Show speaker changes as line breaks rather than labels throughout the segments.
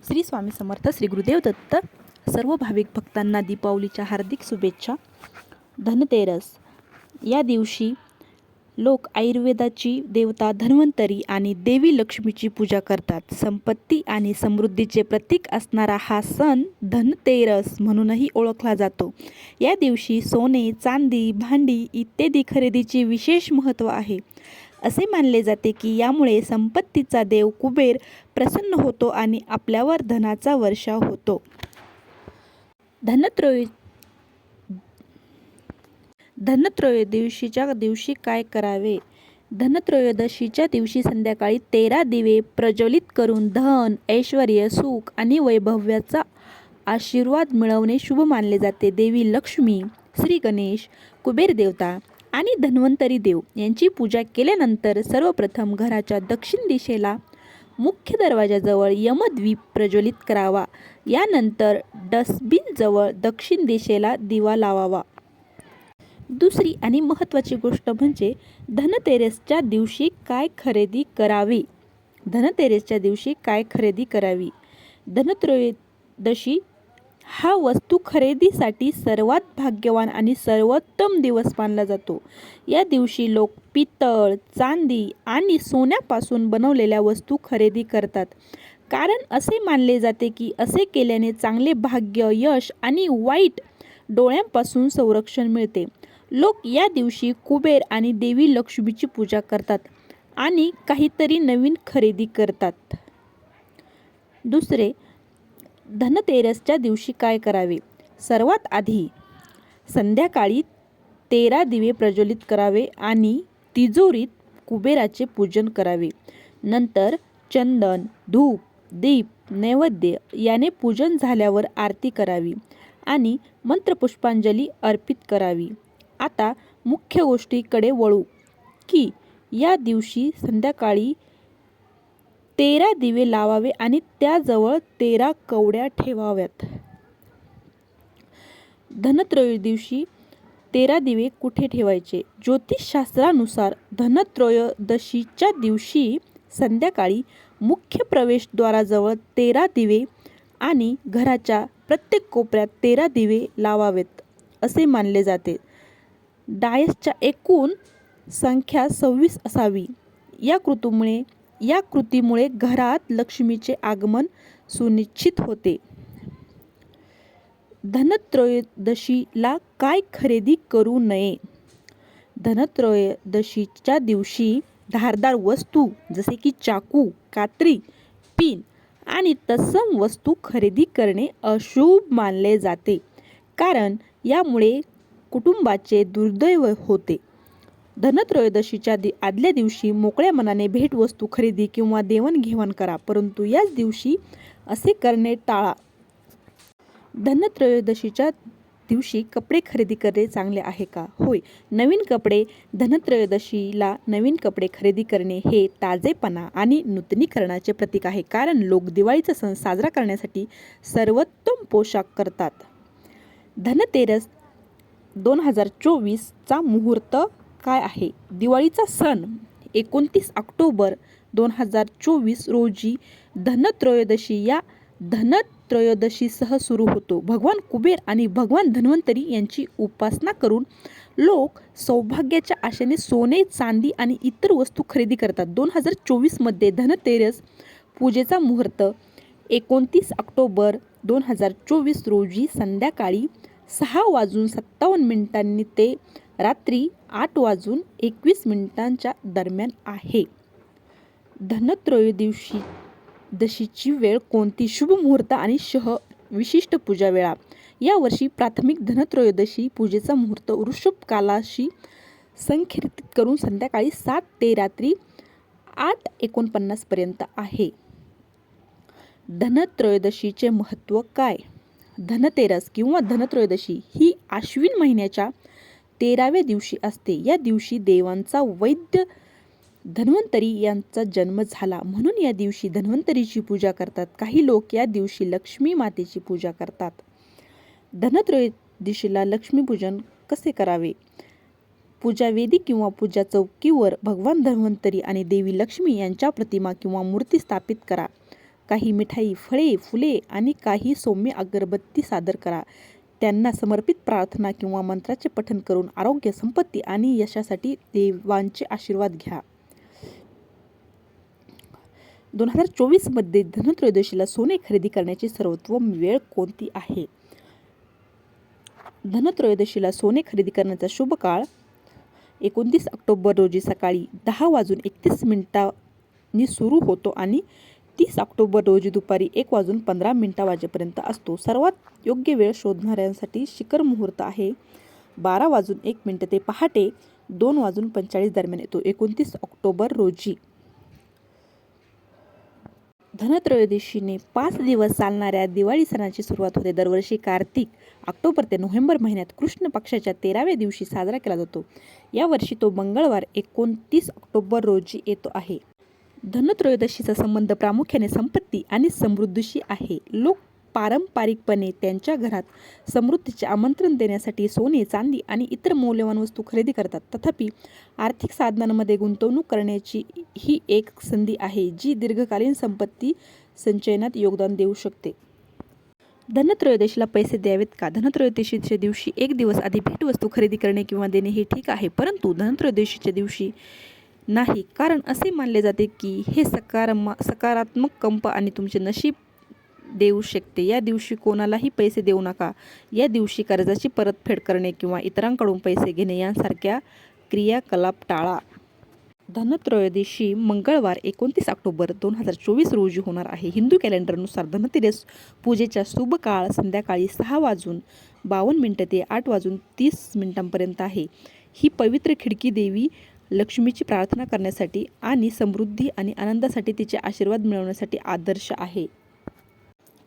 श्री स्वामी समर्थ. श्री गुरुदेव दत्त. सर्व भाविक भक्तांना दीपावलीच्या हार्दिक शुभेच्छा. धनतेरस या दिवशी लोक आयुर्वेदाची देवता धन्वंतरी आणि देवी लक्ष्मीची पूजा करतात. संपत्ती आणि समृद्धीचे प्रतीक असणारा हा सण धनतेरस म्हणूनही ओळखला जातो. या दिवशी सोने, चांदी, भांडी इत्यादी खरेदीचे विशेष महत्त्व आहे. असे मानले जाते की यामुळे संपत्तीचा देव कुबेर प्रसन्न होतो आणि आपल्यावर धनाचा वर्षाव होतो. धनत्रयोदशीच्या दिवशी काय करावे? धनत्रयोदशीच्या दिवशी संध्याकाळी 13 दिवे प्रज्वलित करून धन, ऐश्वर्य, सुख आणि वैभव्याचा आशीर्वाद मिळवणे शुभ मानले जाते. देवी लक्ष्मी, श्री गणेश, कुबेर देवता आणि धन्वंतरी देव यांची पूजा केल्यानंतर सर्वप्रथम घराच्या दक्षिण दिशेला मुख्य दरवाजाजवळ यमद्वीप प्रज्वलित करावा. यानंतर डस्टबिनजवळ दक्षिण दिशेला दिवा लावावा. दुसरी आणि महत्त्वाची गोष्ट म्हणजे धनतेरसच्या दिवशी काय खरेदी करावी? धनतेरसच्या दिवशी काय खरेदी करावी? धनत्रयोदशी हा वस्तू खरेदीसाठी सर्वात भाग्यवान आणि सर्वोत्तम दिवस मानला जातो. या दिवशी लोक पितळ, चांदी आणि सोन्यापासून बनवलेल्या वस्तू खरेदी करतात. कारण असे मानले जाते की असे केल्याने चांगले भाग्य, यश आणि वाईट डोळ्यांपासून संरक्षण मिळते. लोक या दिवशी कुबेर आणि देवी लक्ष्मीची पूजा करतात आणि काहीतरी नवीन खरेदी करतात. दुसरे, धनतेरसच्या दिवशी काय करावे? सर्वात आधी संध्याकाळी 13 दिवे प्रज्वलित करावे आणि तिजोरीत कुबेराचे पूजन करावे. नंतर चंदन, धूप, दीप, नैवेद्य याने पूजन झाल्यावर आरती करावी आणि मंत्रपुष्पांजली अर्पित करावी. आता मुख्य गोष्टीकडे वळू की या दिवशी संध्याकाळी 13 दिवे लावावे आणि त्याजवळ 13 कवड्या ठेवाव्यात. धनत्रयोदशी 13 दिवे कुठे ठेवायचे? ज्योतिषशास्त्रानुसार धनत्रयोदशीच्या दिवशी संध्याकाळी मुख्य प्रवेशद्वाराजवळ 13 दिवे आणि घराच्या प्रत्येक कोपऱ्यात 13 दिवे लावावेत असे मानले जाते. डायसच्या एकूण संख्या 26 असावी. या कृतीमुळे घरात लक्ष्मीचे आगमन सुनिश्चित होते. धनत्रयोदशीला काय खरेदी करू नये? धनत्रयोदशीच्या दिवशी धारदार वस्तू जसे की चाकू, कात्री, पिन आणि तत्सम वस्तू खरेदी करणे अशुभ मानले जाते. कारण यामुळे कुटुंबाचे दुर्दैव होते. धनत्रयोदशीच्या आदल्या दिवशी मोकळ्या मनाने भेटवस्तू खरेदी किंवा देवाणघेवाण करा, परंतु याच दिवशी असे करणे टाळा. धनत्रयोदशीच्या दिवशी कपडे खरेदी करणे चांगले आहे का? होय, नवीन कपडे. धनत्रयोदशीला नवीन कपडे खरेदी करणे हे ताजेपणा आणि नूतनीकरणाचे प्रतीक आहे. कारण लोक दिवाळीचा सण साजरा करण्यासाठी सर्वोत्तम पोशाख करतात. धनतेरस 2024 चा मुहूर्त काय आहे? दिवाळीचा सण 29 ऑक्टोबर 2024 रोजी धनत्रयोदशी या धनत्रयोदशीसह सुरू होतो. भगवान कुबेर आणि भगवान धन्वंतरी यांची उपासना करून लोक सौभाग्याच्या आशेने सोने, चांदी आणि इतर वस्तू खरेदी करतात. 2024 मध्ये धनतेरस पूजेचा मुहूर्त 29 ऑक्टोबर 2024 रोजी संध्याकाळी 6:57 ते रात्री 8:21 दरम्यान आहे. धनत्रयोदशीची वेळ कोणती? शुभ मुहूर्त आणि विशिष्ट पूजा वेळा. यावर्षी प्राथमिक धनत्रयोदशी पूजेचा मुहूर्त वृषभ कालाशी संख्यित करून संध्याकाळी 7 ते रात्री 8:49 पर्यंत आहे. धनत्रयोदशीचे महत्त्व काय? धनतेरस किंवा धनत्रयोदशी ही आश्विन महिन्याच्या 13व्या दिवशी असते. या दिवशी देवांचा वैद्य धन्वंतरी यांचा जन्म झाला म्हणून या दिवशी धन्वंतरीची पूजा करतात. काही लोक या दिवशी लक्ष्मी मातेची पूजा करतात. धनत्रयोदशीला लक्ष्मीपूजन कसे करावे? पूजावेदी किंवा पूजा चौकीवर भगवान धन्वंतरी आणि देवी लक्ष्मी यांच्या प्रतिमा किंवा मूर्ती स्थापित करा. काही मिठाई, फळे, फुले आणि काही सौम्य अगरबत्ती सादर करा. त्यांना समर्पित प्रार्थना किंवा मंत्राचे पठण करून आरोग्य, संपत्ती आणि यशासाठी देवांचे आशीर्वाद घ्या. 2024 मध्ये धनत्रयोदशीला सोने खरेदी करण्याची सर्वोत्तम वेळ कोणती आहे? धनत्रयोदशीला सोने खरेदी करण्याचा शुभ काळ 29 ऑक्टोबर रोजी सकाळी 10:31 सुरू होतो आणि 30 ऑक्टोबर रोजी दुपारी 1:15 वाजेपर्यंत असतो. सर्वात योग्य वेळ शोधणाऱ्यांसाठी शिखर मुहूर्त आहे 12:01 ते पहाटे 2:45 दरम्यान येतो. 29 ऑक्टोबर रोजी धनत्रयोदशीने 5 दिवस चालणाऱ्या दिवाळी सणाची सुरुवात होते. दरवर्षी कार्तिक, ऑक्टोबर ते नोव्हेंबर महिन्यात कृष्ण पक्षाच्या 13व्या दिवशी साजरा केला जातो. यावर्षी तो मंगळवार 29 ऑक्टोबर रोजी येतो आहे. धनत्रयोदशीचा संबंध प्रामुख्याने संपत्ती आणि समृद्धीशी आहे. लोक पारंपरिकपणे त्यांच्या घरात समृद्धीचे आमंत्रण देण्यासाठी सोने, चांदी आणि इतर मौल्यवान वस्तू खरेदी करतात. तथापि, आर्थिक साधनांमध्ये गुंतवणूक करण्याची ही एक संधी आहे जी दीर्घकालीन संपत्ती संचयनात योगदान देऊ शकते. धनत्रयोदशीला पैसे द्यावेत का? धनत्रयोदशीच्या दिवशी एक दिवस आधी भेटवस्तू खरेदी करणे किंवा देणे हे ठीक आहे, परंतु धनत्रयोदशीच्या दिवशी नाही, कारण असे मानले जाते की हे सकारात्मक कंप आणि तुमचे नशीब देऊ शकते. या दिवशी कोणालाही पैसे देऊ नका. या दिवशी कर्जाची परतफेड करणे किंवा इतरांकडून पैसे घेणे यांसारख्या क्रियाकलाप टाळा. धनत्रयोदशी मंगळवार 29 ऑक्टोबर 2024 रोजी होणार आहे. हिंदू कॅलेंडरनुसार धनतेरस पूजेचा शुभ काळ संध्याकाळी 6:52 ते 8:30 आहे. ही पवित्र खिडकी देवी लक्ष्मीची प्रार्थना करण्यासाठी आणि समृद्धी आणि आनंदासाठी तिचे आशीर्वाद मिळवण्यासाठी आदर्श आहे.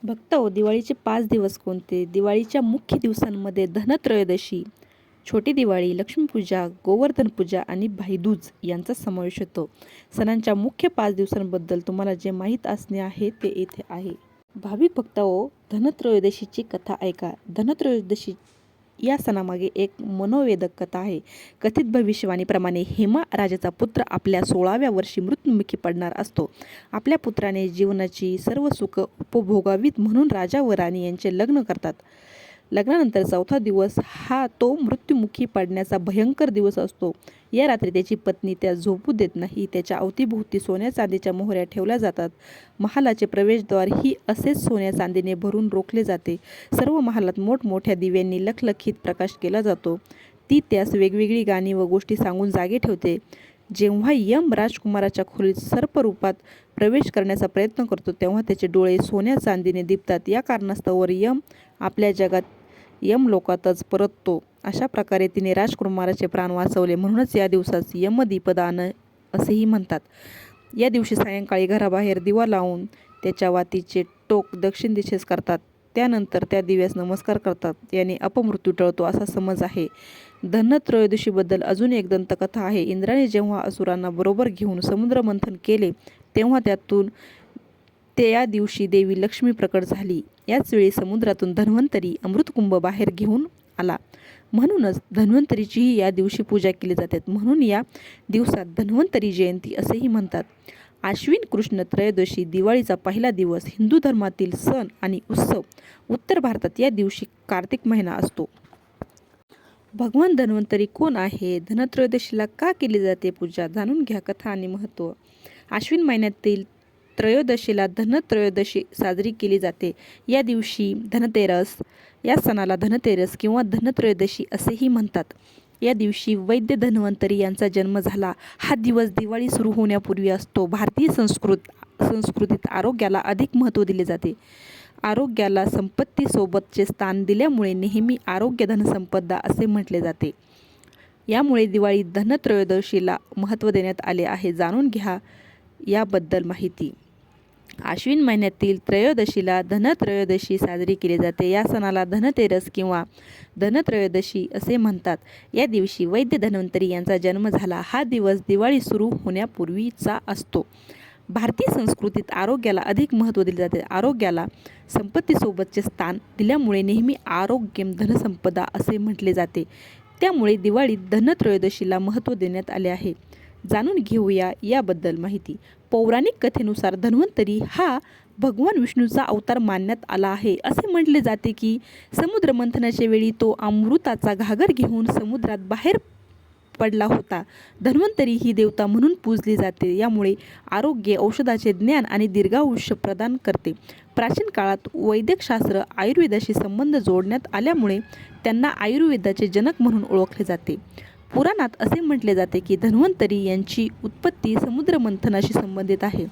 भक्तो, दिवाळीचे 5 दिवस कोणते? दिवाळीच्या मुख्य दिवसांमध्ये धनत्रयोदशी, छोटी दिवाळी, लक्ष्मीपूजा, गोवर्धन पूजा आणि भाईदूज यांचा समावेश होतो. सणांच्या मुख्य 5 दिवसांबद्दल तुम्हाला जे माहीत असणे आहे ते येथे आहे. भाविक भक्तांनो, धनत्रयोदशीची कथा ऐका. धनत्रयोदशी या सणामागे एक मनोवेदक कथा आहे. कथित भविष्यवाणीप्रमाणे हेमा राजाचा पुत्र आपल्या 16व्या वर्षी मृत्युमुखी पडणार असतो. आपल्या पुत्राने जीवनाची सर्व सुख उपभोगावीत म्हणून राजा व राणी यांचे लग्न करतात. लग्नानंतर 4था दिवस हा तो मृत्युमुखी पडण्याचा भयंकर दिवस असतो. या रात्री त्याची पत्नी त्यास झोपू देत नाही. त्याच्या अवतीभोवती सोन्या चांदीच्या मोहऱ्या ठेवल्या जातात. महालाचे प्रवेशद्वार ही असेच सोन्या चांदीने भरून रोखले जाते. सर्व महालात मोठमोठ्या दिव्यांनी लखलखीत प्रकाश केला जातो. ती त्यास वेगवेगळी गाणी व गोष्टी सांगून जागे ठेवते. जेव्हा यम राजकुमाराच्या खोलीत सर्परूपात प्रवेश करण्याचा प्रयत्न करतो तेव्हा त्याचे डोळे सोन्या चांदीने दिपतात. या कारणास्तव यम आपल्या जगात यमलोकातच परततो. अशा प्रकारे तिने राजकुमाराचे प्राण वाचवले. म्हणूनच या दिवसास यमदीपदान असेही म्हणतात. या दिवशी सायंकाळी घराबाहेर दिवा लावून त्याच्या वातीचे टोक दक्षिण दिशेस करतात. त्यानंतर त्या दिव्यास नमस्कार करतात. याने अपमृत्यू टळतो असा समज आहे. धनत्रयोदशीबद्दल अजून एक दंतकथा आहे. इंद्राने जेव्हा असुरांना बरोबर घेऊन समुद्र मंथन केले तेव्हा त्यातून त्या दिवशी देवी लक्ष्मी प्रकट झाली. याच वेळी समुद्रातून धन्वंतरी अमृतकुंभ बाहेर घेऊन आला. म्हणूनच धन्वंतरीचीही या दिवशी पूजा केली जाते. म्हणून या दिवसात धन्वंतरी जयंती असेही म्हणतात. आश्विन कृष्ण त्रयोदशी, दिवाळीचा पहिला दिवस, हिंदू धर्मातील सण आणि उत्सव. उत्तर भारतात या दिवशी कार्तिक महिना असतो. भगवान धन्वंतरी कोण आहे? धनत्रयोदशीला का केली जाते पूजा? जाणून घ्या कथा आणि महत्त्व. आश्विन महिन्यातील त्रयोदशीला धनत्रयोदशी साजरी केली जाते. या दिवशी धनतेरस, या सणाला धनतेरस किंवा धनत्रयोदशी असेही म्हणतात. या दिवशी वैद्य धन्वंतरी यांचा जन्म झाला. हा दिवस दिवाळी सुरू होण्यापूर्वी असतो. भारतीय संस्कृतीत आरोग्याला अधिक महत्त्व दिले जाते. आरोग्याला संपत्तीसोबतचे स्थान दिल्यामुळे नेहमी आरोग्य धनसंपदा असे म्हटले जाते. यामुळे दिवाळी धनत्रयोदशीला महत्त्व देण्यात आले आहे. जाणून घ्या याबद्दल माहिती. आश्विन महिन्यातील त्रयोदशीला धनत्रयोदशी साजरी केली जाते. या सणाला धनतेरस किंवा धनत्रयोदशी असे म्हणतात. या दिवशी वैद्य धन्वंतरी यांचा जन्म झाला. हा दिवस दिवाळी सुरू होण्यापूर्वीचा असतो. भारतीय संस्कृतीत आरोग्याला अधिक महत्त्व दिले जाते. आरोग्याला संपत्तीसोबतचे स्थान दिल्यामुळे नेहमी आरोग्यम धनसंपदा असे म्हटले जाते. त्यामुळे दिवाळीत धनत्रयोदशीला महत्त्व देण्यात आले आहे. जाणून घेऊया याबद्दल माहिती. पौराणिक कथेनुसार धन्वंतरी हा भगवान विष्णूचा अवतार मानण्यात आला आहे. असे म्हटले जाते की समुद्र मंथनाच्या वेळी तो अमृताचा घागर घेऊन समुद्रात बाहेर पडला होता. धन्वंतरी ही देवता म्हणून पूजली जाते. यामुळे आरोग्य, औषधाचे ज्ञान आणि दीर्घायुष्य प्रदान करते. प्राचीन काळात वैद्यकशास्त्र आयुर्वेदाशी संबंध जोडण्यात आल्यामुळे त्यांना आयुर्वेदाचे जनक म्हणून ओळखले जाते. पुराणात असे म्हटले जाते की धन्वंतरी यांची उत्पत्ती समुद्र मंथनाशी संबंधित आहे.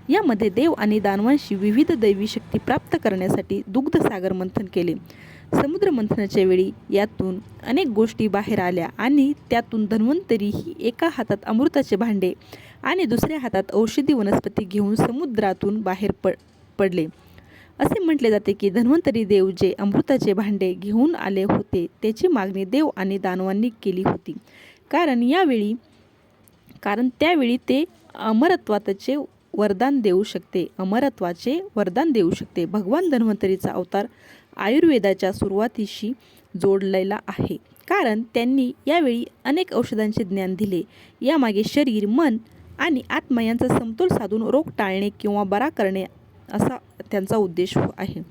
यामध्ये देव आणि दानवांशी विविध दैवी शक्ती प्राप्त करण्यासाठी दुग्धसागर मंथन केले. समुद्र मंथनाच्या वेळी यातून अनेक गोष्टी बाहेर आल्या आणि त्यातून धन्वंतरी ही एका हातात अमृताचे भांडे आणि दुसऱ्या हातात औषधी वनस्पती घेऊन समुद्रातून बाहेर पडले. असे म्हटले जाते की धन्वंतरी देव जे अमृताचे भांडे घेऊन आले होते त्याची मागणी देव आणि दानवांनी केली होती, कारण त्यावेळी ते अमरत्वाचे वरदान देऊ शकते. भगवान धन्वंतरीचा अवतार आयुर्वेदाच्या सुरुवातीशी जोडलेला आहे, कारण त्यांनी यावेळी अनेक औषधांचे ज्ञान दिले. यामागे शरीर, मन आणि आत्मा यांचा समतोल साधून रोग टाळणे किंवा बरा करणे असा त्यांचा उद्देश आहे.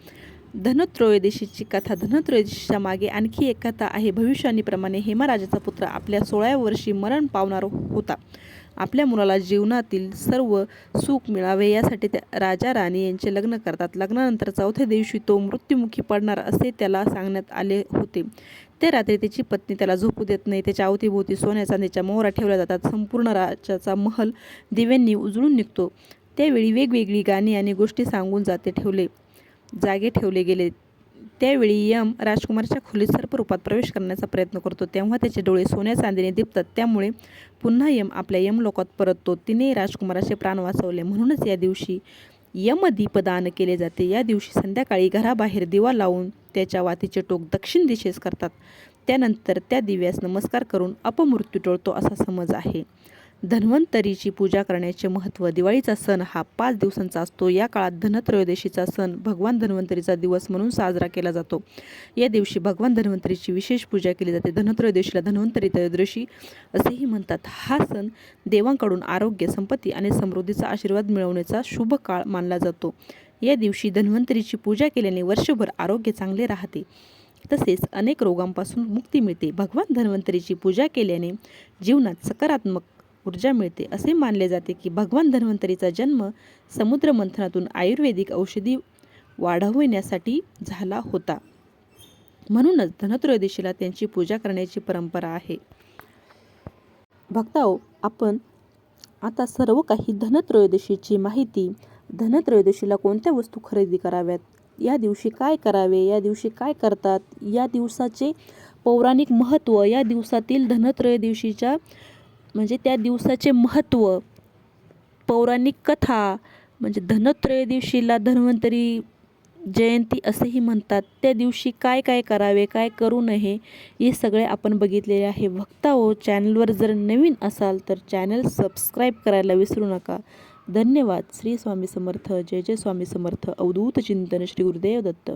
धनत्रयोदशीची कथा. धनत्रयोदशीच्या मागे आणखी एक कथा आहे. भविष्यवाणीप्रमाणे हेमराजाचा पुत्र आपल्या 16व्या वर्षी मरण पावणार होता. आपल्या मुलाला जीवनातील सर्व सुख मिळावे यासाठी राजा राणी यांचे लग्न करतात. लग्नानंतर 4थ्या दिवशी तो मृत्युमुखी पडणार असे त्याला सांगण्यात आले होते. त्या रात्री त्याची पत्नी त्याला झोपू देत नाही. त्याच्या अवतीभोवती सोन्या चांदीच्या मोहरा ठेवल्या जातात. संपूर्ण राजाचा महल दिव्यांनी उजळून निघतो. त्यावेळी वेगवेगळी गाणी आणि गोष्टी सांगून जागे ठेवले गेले. त्यावेळी यम राजकुमाराच्या खोलीत सर्परूपात प्रवेश करण्याचा प्रयत्न करतो. तेव्हा त्याचे डोळे सोन्या चांदीने दिपतात. त्यामुळे पुन्हा यम आपल्या यमलोकात परततो. तिने राजकुमाराचे प्राण वाचवले. म्हणूनच या दिवशी यमदीपदान केले जाते. या दिवशी संध्याकाळी घराबाहेर दिवा लावून त्याच्या वातीचे टोक दक्षिण दिशेस करतात. त्यानंतर त्या दिव्यास नमस्कार करून अपमृत्यू टळतो असा समज आहे. धन्वंतरीची पूजा करण्याचे महत्त्व. दिवाळीचा सण हा 5 दिवसांचा असतो. या काळात धनत्रयोदशीचा सण भगवान धन्वंतरीचा दिवस म्हणून साजरा केला जातो. या दिवशी भगवान धन्वंतरीची विशेष पूजा केली जाते. धनत्रयोदशीला धन्वंतरी त्रयोदशी असेही म्हणतात. हा सण देवांकडून आरोग्य, संपत्ती आणि समृद्धीचा आशीर्वाद मिळवण्याचा शुभ काळ मानला जातो. या दिवशी धन्वंतरीची पूजा केल्याने वर्षभर आरोग्य चांगले राहते, तसेच अनेक रोगांपासून मुक्ती मिळते. भगवान धन्वंतरीची पूजा केल्याने जीवनात सकारात्मक ऊर्जा मिळते. असे मानले जाते की भगवान धन्वंतरीचा जन्म समुद्र मंथनातून आयुर्वेदिक औषधी वाढविण्यासाठी झाला होता. म्हणूनच धनत्रयोदशीला त्यांची पूजा करण्याची परंपरा आहे. भक्ताओ, आपण आता सर्व काही धनत्रयोदशीची माहिती, धनत्रयोदशीला कोणत्या वस्तू खरेदी कराव्यात, या दिवशी काय करावे, या दिवशी काय करतात, या दिवसाचे पौराणिक महत्त्व, या दिवसातील धनत्रयोदशीच्या म्हणजे त्या दिवसाचे महत्त्व, पौराणिक कथा, म्हणजे धनत्रयोदशीला धन्वंतरी जयंती असेही म्हणतात. त्या दिवशी काय काय करावे, काय करू नये, हे सगळे आपण बघितलेले आहे. भक्ताओ, चॅनलवर जर नवीन असाल तर चॅनल सबस्क्राईब करायला विसरू नका. धन्यवाद. श्री स्वामी समर्थ. जय जय स्वामी समर्थ. अवधूत चिंतन. श्री गुरुदेव दत्त.